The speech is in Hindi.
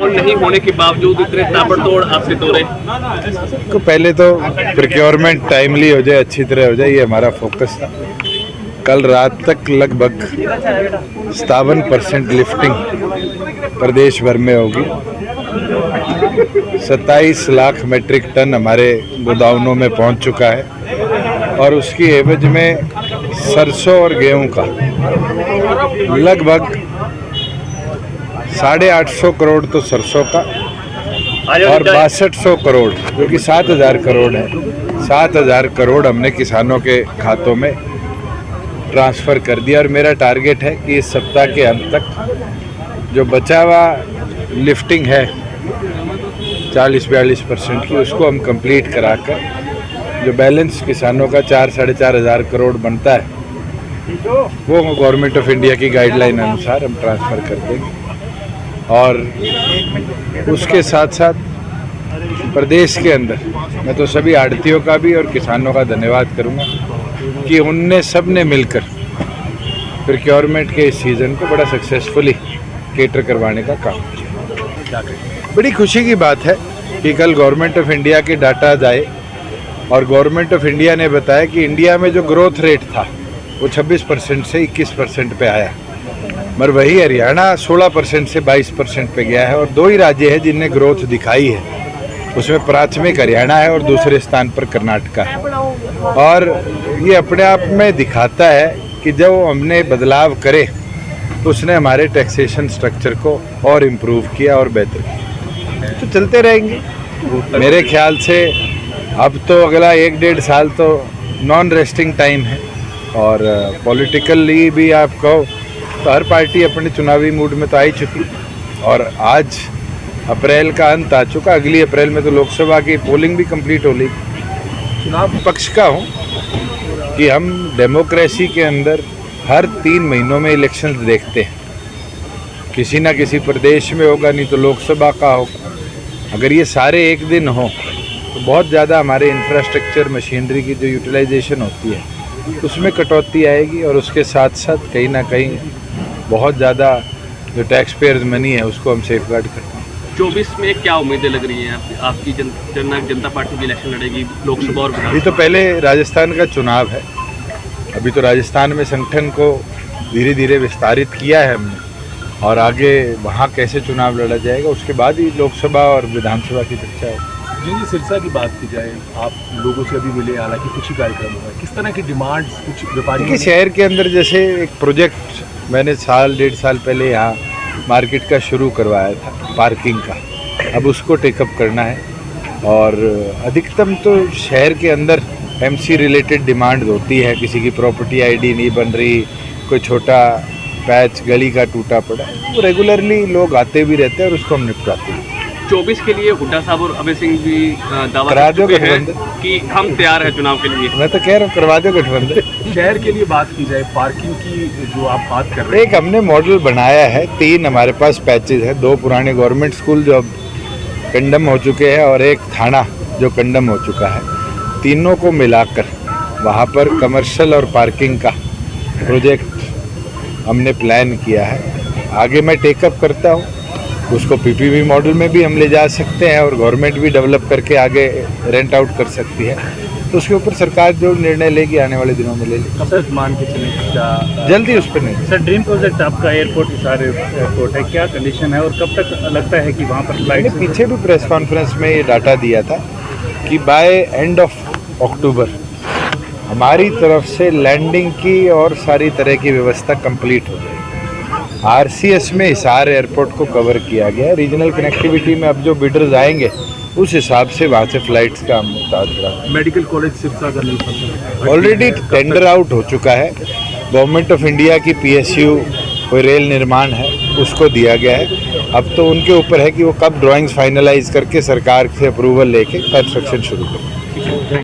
और नहीं होने के बावजूद इतने ताबड़तोड़ आपसे दौरे? तो पहले तो प्रोक्योरमेंट टाइमली हो जाए, अच्छी तरह हो जाए, ये हमारा फोकस था। कल रात तक लगभग 57% लिफ्टिंग प्रदेश भर में होगी। 27 लाख मेट्रिक टन हमारे गोदामों में पहुंच चुका है और उसकी एवज में सरसों और गेहूं का लगभग 850 करोड़ तो सरसों का और 6200 करोड़ जो कि 7000 करोड़ है, 7000 करोड़ हमने किसानों के खातों में ट्रांसफ़र कर दिया। और मेरा टारगेट है कि इस सप्ताह के अंत तक जो बचा हुआ लिफ्टिंग है 40-42% की, उसको हम कंप्लीट कराकर जो बैलेंस किसानों का 4-4.5 हज़ार करोड़ बनता है वो गवर्नमेंट ऑफ इंडिया की गाइडलाइन अनुसार हम ट्रांसफ़र कर देंगे। और उसके साथ साथ प्रदेश के अंदर मैं तो सभी आड़तियों का भी और किसानों का धन्यवाद करूंगा कि उनने सब ने मिलकर प्रोक्योरमेंट के इस सीज़न को बड़ा सक्सेसफुली केटर करवाने का काम किया। बड़ी खुशी की बात है कि कल गवर्नमेंट ऑफ इंडिया के डाटा आए और गवर्नमेंट ऑफ इंडिया ने बताया कि इंडिया में जो ग्रोथ रेट था वो 26% से 21% पे आया, मगर वही हरियाणा 16% से 22% पे गया है। और दो ही राज्य हैं जिनने ग्रोथ दिखाई है, उसमें प्राथमिक हरियाणा है और दूसरे स्थान पर कर्नाटका है। और ये अपने आप में दिखाता है कि जब हमने बदलाव करे तो उसने हमारे टैक्सेशन स्ट्रक्चर को और इम्प्रूव किया और बेहतर किया। तो चलते रहेंगे मेरे ख्याल से। अब तो अगला 1-1.5 साल तो नॉन रेस्टिंग टाइम है और पॉलिटिकली भी आप कहो तो हर पार्टी अपने चुनावी मूड में तो आ ही चुकी और आज अप्रैल का अंत आ चुका। अगली अप्रैल में तो लोकसभा की पोलिंग भी कंप्लीट हो गई। चुनाव पक्ष का हूँ कि हम डेमोक्रेसी के अंदर हर 3 महीनों में इलेक्शंस देखते हैं, किसी ना किसी प्रदेश में होगा, नहीं तो लोकसभा का होगा। अगर ये सारे एक दिन हो तो बहुत ज़्यादा हमारे इंफ्रास्ट्रक्चर मशीनरी की जो यूटिलाइजेशन होती है उसमें कटौती आएगी और उसके साथ साथ कहीं ना कहीं बहुत ज़्यादा जो टैक्स पेयर्स मनी है उसको हम सेफ गार्ड करते हैं। 24 में क्या उम्मीदें लग रही हैं आपकी? जननायक जनता पार्टी की इलेक्शन लड़ेगी लोकसभा और अभी तो पहले राजस्थान का चुनाव है, अभी तो राजस्थान में संगठन को धीरे धीरे विस्तारित किया है हमने और आगे वहाँ कैसे चुनाव लड़ा जाएगा उसके बाद ही लोकसभा और विधानसभा की चर्चा है। जी सिरसा की बात की जाए, आप लोगों से अभी मिले, हालांकि कुछ ही कार्यक्रम हुआ है, किस तरह की डिमांड्स कुछ व्यापारी कि शहर के अंदर जैसे एक प्रोजेक्ट मैंने 1.5 साल पहले यहाँ मार्केट का शुरू करवाया था पार्किंग का, अब उसको टेकअप करना है। और अधिकतम तो शहर के अंदर एमसी रिलेटेड डिमांड होती है, किसी की प्रॉपर्टी आईडी नहीं बन रही, कोई छोटा पैच गली का टूटा पड़ा, वो रेगुलरली लोग आते भी रहते हैं और उसको हम निपटाते हैं। 24 के लिए हुड्डा साहब और अभय सिंह भी दावा करा कर दो चुके हैं गठबंधन कि हम तैयार हैं चुनाव के लिए। मैं तो कह रहा हूँ करवा दो गठबंधन। शहर के लिए बात की जाए, पार्किंग की जो आप बात कर रहे हैं, एक हमने मॉडल बनाया है, 3 हमारे पास पैचेज हैं, 2 पुराने गवर्नमेंट स्कूल जो अब कंडम हो चुके हैं और एक थाना जो कंडम हो चुका है, तीनों को मिलाकर वहाँ पर कमर्शियल और पार्किंग का प्रोजेक्ट हमने प्लान किया है। आगे मैं टेकअप करता हूँ, उसको पीपीपी मॉडल में भी हम ले जा सकते हैं और गवर्नमेंट भी डेवलप करके आगे रेंट आउट कर सकती है, तो उसके ऊपर सरकार जो निर्णय लेगी आने वाले दिनों में ले लेगी। सर मान के चलें क्या जल्दी उस पर नहीं। सर ड्रीम प्रोजेक्ट आपका एयरपोर्ट हिसार एयरपोर्ट है, क्या कंडीशन है और कब तक लगता है कि वहाँ पर फ्लाइट? मैंने पीछे भी प्रेस कॉन्फ्रेंस में ये डाटा दिया था कि बाय एंड ऑफ अक्टूबर हमारी तरफ से लैंडिंग की और सारी तरह की व्यवस्था कंप्लीट हो जाएगी। आरसीएस में हिसार एयरपोर्ट को कवर किया गया है। रीजनल कनेक्टिविटी में अब जो बिडर्स आएंगे उस हिसाब से वहाँ से फ्लाइट्स का हम उतार। मेडिकल कॉलेज सिरसा का नहीं ऑलरेडी टेंडर आउट हो चुका है, गवर्नमेंट ऑफ इंडिया की पीएसयू कोई रेल निर्माण है उसको दिया गया है। अब तो उनके ऊपर है कि वो कब ड्राइंग्स फाइनलाइज करके सरकार से अप्रूवल लेके कंस्ट्रक्शन शुरू करें।